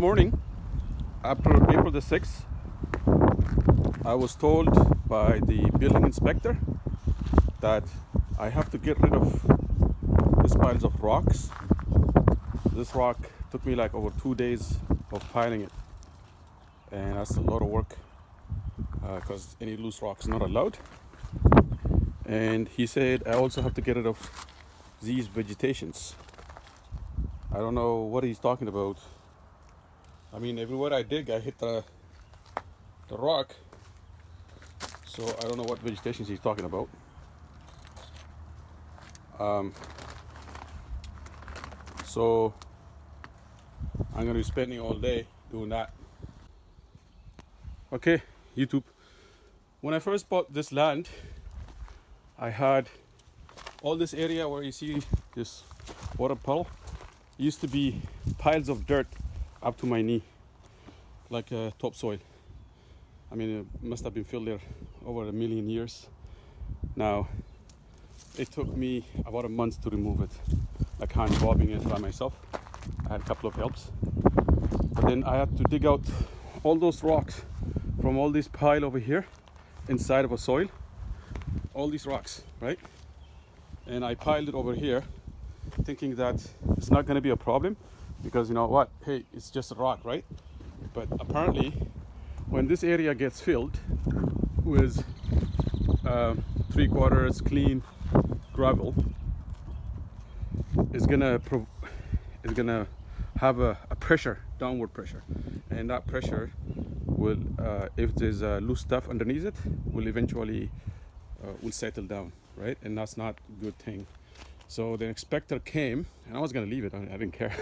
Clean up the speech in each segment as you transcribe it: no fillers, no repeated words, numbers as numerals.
morning, after April the 6th, I was told by the building inspector that I have to get rid of these piles of rocks. This rock took me like over 2 days of piling it, and that's a lot of work because any loose rock is not allowed. And he said I also have to get rid of these vegetations. I don't know what he's talking about. I mean, everywhere I dig, I hit the rock. So I don't know what vegetations he's talking about. So I'm going to be spending all day doing that. Okay, YouTube. When I first bought this land, I had all this area where you see this water puddle. It used to be piles of dirt up to my knee, like topsoil. I mean, it must have been filled there over 1 million years. Now, it took me about a month to remove it, like hand bobbing it by myself. I had a couple of helps. But then I had to dig out all those rocks from all this pile over here inside of a soil. All these rocks, right? And I piled it over here thinking that it's not going to be a problem because, you know what, hey, it's just a rock, right? But apparently when this area gets filled with 3/4 clean gravel, it's gonna have a pressure, downward pressure, and that pressure will, if there's loose stuff underneath it, will eventually will settle down, right? And that's not a good thing. So the inspector came, and I was gonna leave it. I didn't care,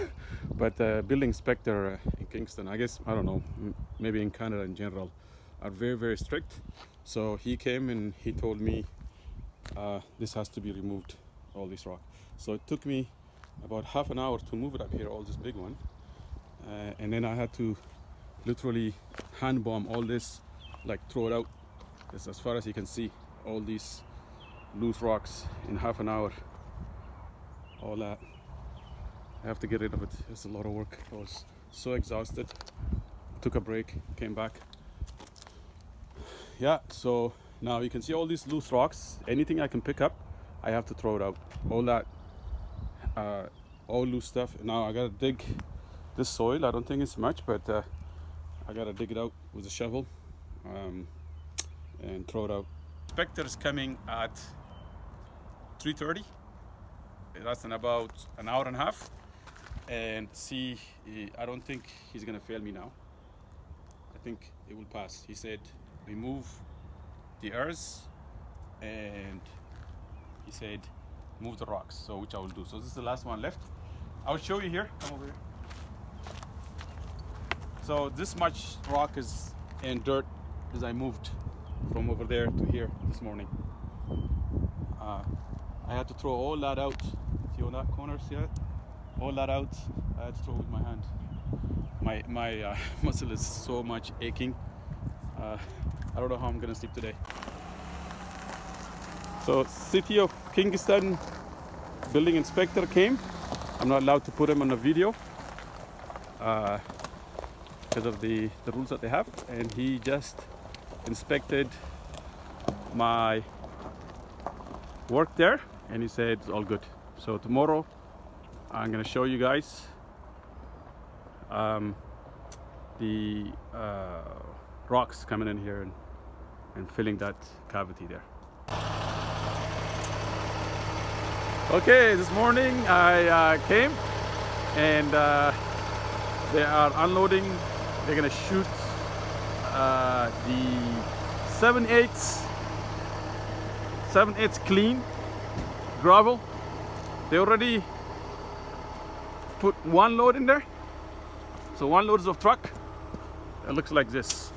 but the building inspector in Kingston, I guess, I don't know, maybe in Canada in general, are very, very strict. So he came and he told me this has to be removed, all this rock. So it took me about half an hour to move it up here, all this big one, and then I had to literally hand bomb all this, like throw it out as far as you can see, all these loose rocks in half an hour. All that, I have to get rid of it. It's a lot of work. I was so exhausted. Took a break, came back. Yeah, so now you can see all these loose rocks. Anything I can pick up, I have to throw it out. All that, all loose stuff. Now I gotta dig this soil. I don't think it's much, but I gotta dig it out with a shovel and throw it out. Inspector is coming at 3:30. That's in about an hour and a half, and see, I don't think he's gonna fail me now. I think it will pass. He said remove the earth, and he said move the rocks, so which I will do. So this is the last one left. I'll show you here. Come over here. So this much rock is and dirt as I moved from over there to here this morning. I had to throw all that out. See on that corner, see it? All that out, I had to throw with my hand. My muscle is so much aching. I don't know how I'm gonna sleep today. So City of Kingston building inspector came. I'm not allowed to put him on a video because of the rules that they have, and he just inspected my work there, and he said it's all good. So tomorrow I'm gonna show you guys the rocks coming in here and filling that cavity there. Okay, this morning I came, and they are unloading. They're gonna shoot the 7/8 clean gravel. They already put one load in there. So one load is of truck. It looks like this.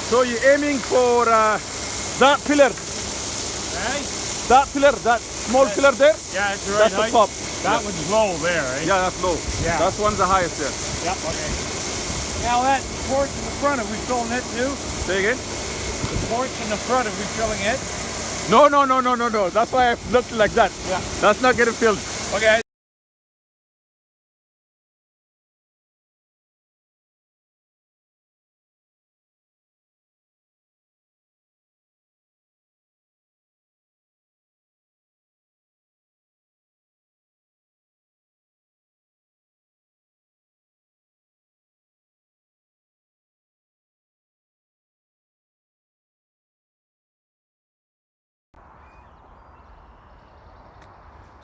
So you're aiming for that pillar. Right? That pillar, that small pillar there? Yeah, it's right. That's the top. That one's low there, right? Yeah, that's low. Yeah. That's one's the highest there. Yep, okay. Now that porch in the front, are we filling it too? Say again? porch in the front, are we filling it? No. That's why I looked like that. Yeah. That's not getting filled. Okay.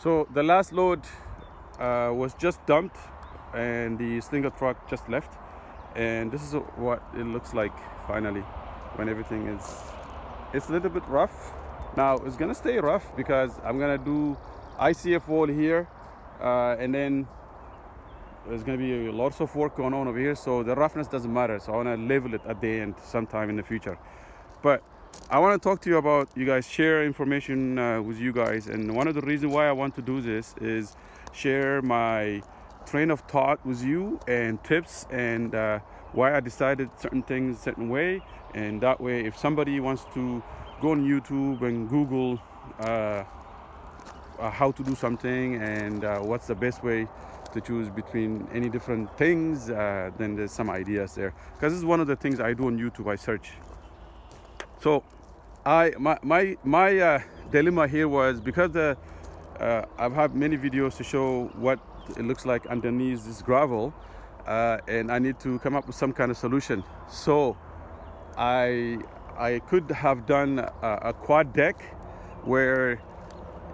So the last load was just dumped, and the slinger truck just left. And this is what it looks like finally when everything is. It's a little bit rough. Now it's gonna stay rough because I'm gonna do ICF wall here, and then there's gonna be lots of work going on over here. So the roughness doesn't matter. So I wanna level it at the end sometime in the future. But I want to talk to you about you guys, share information with you guys. And one of the reasons why I want to do this is share my train of thought with you and tips, and why I decided certain things a certain way. And that way, if somebody wants to go on YouTube and Google how to do something and what's the best way to choose between any different things, then there's some ideas there. Because this is one of the things I do on YouTube. I search. So my dilemma here was because I've had many videos to show what it looks like underneath this gravel, and I need to come up with some kind of solution. So I could have done a quad deck, where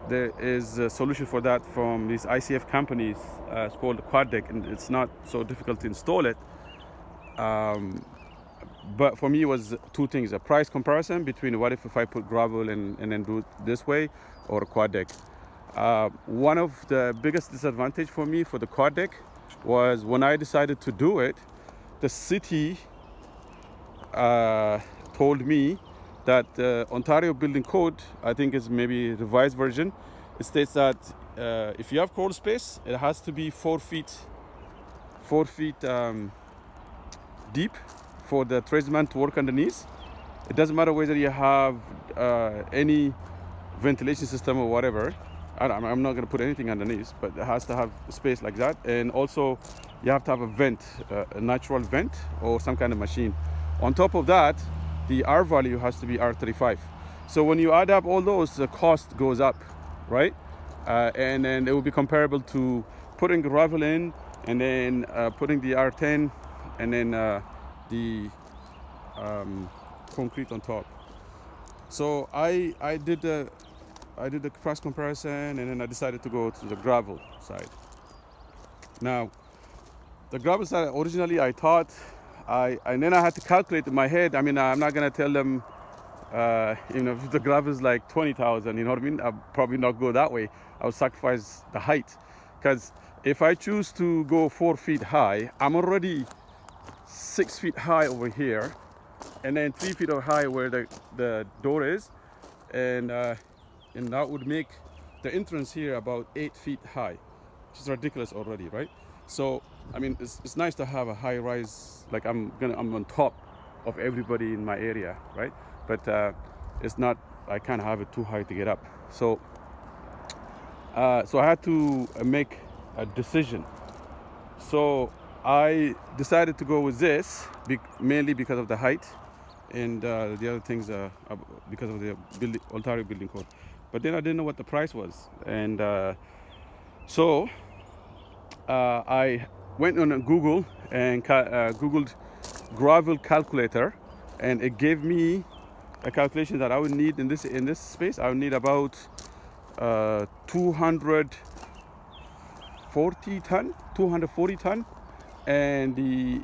there is a solution for that from these ICF companies. It's called quad deck, and it's not so difficult to install it. But for me, it was two things: a price comparison between what if I put gravel and then do it this way, or a quad deck. One of the biggest disadvantage for me for the quad deck was when I decided to do it, the city told me that Ontario Building Code, I think is maybe revised version, it states that if you have crawl space, it has to be 4 feet deep for the tradesman to work underneath. It doesn't matter whether you have any ventilation system or whatever. I'm not going to put anything underneath, but it has to have space like that. And also you have to have a vent, a natural vent or some kind of machine. On top of that, the R value has to be R35. So when you add up all those, the cost goes up, right? And then it will be comparable to putting gravel in and then putting the R10 and then the concrete on top. So I did the price comparison, and then I decided to go to the gravel side. Now, the gravel side, originally I thought and then I had to calculate in my head. I mean, I'm not gonna tell them, if the gravel is like 20,000, you know what I mean? I'll probably not go that way. I'll sacrifice the height, because if I choose to go 4 feet high, I'm already 6 feet high over here, and then 3 feet high where the door is, and that would make the entrance here about 8 feet high, which is ridiculous already, right? So I mean, it's nice to have a high rise, like I'm on top of everybody in my area, right? But it's not, I can't have it too high to get up. So so I had to make a decision. So I decided to go with this mainly because of the height, and the other things because of the Ontario Building Code. But then I didn't know what the price was, and so I went on Google and Googled gravel calculator, and it gave me a calculation that I would need in this space. I would need about 240 ton, and the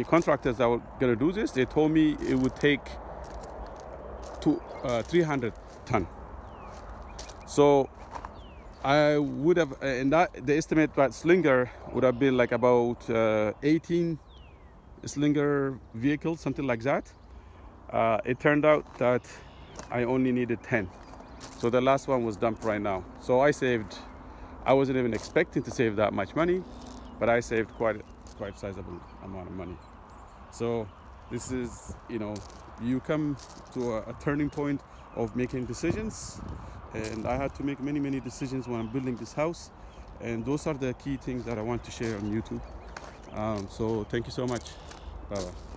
contractors that were gonna do this, they told me it would take 300 ton. So I would have, and that the estimate that slinger would have been like about 18 slinger vehicles, something like that. It turned out that I only needed 10. So the last one was dumped right now. So I wasn't even expecting to save that much money, but I saved quite sizable amount of money. So This is, you come to a turning point of making decisions, and I had to make many decisions when I'm building this house, and those are the key things that I want to share on YouTube. So thank you so much. Bye bye.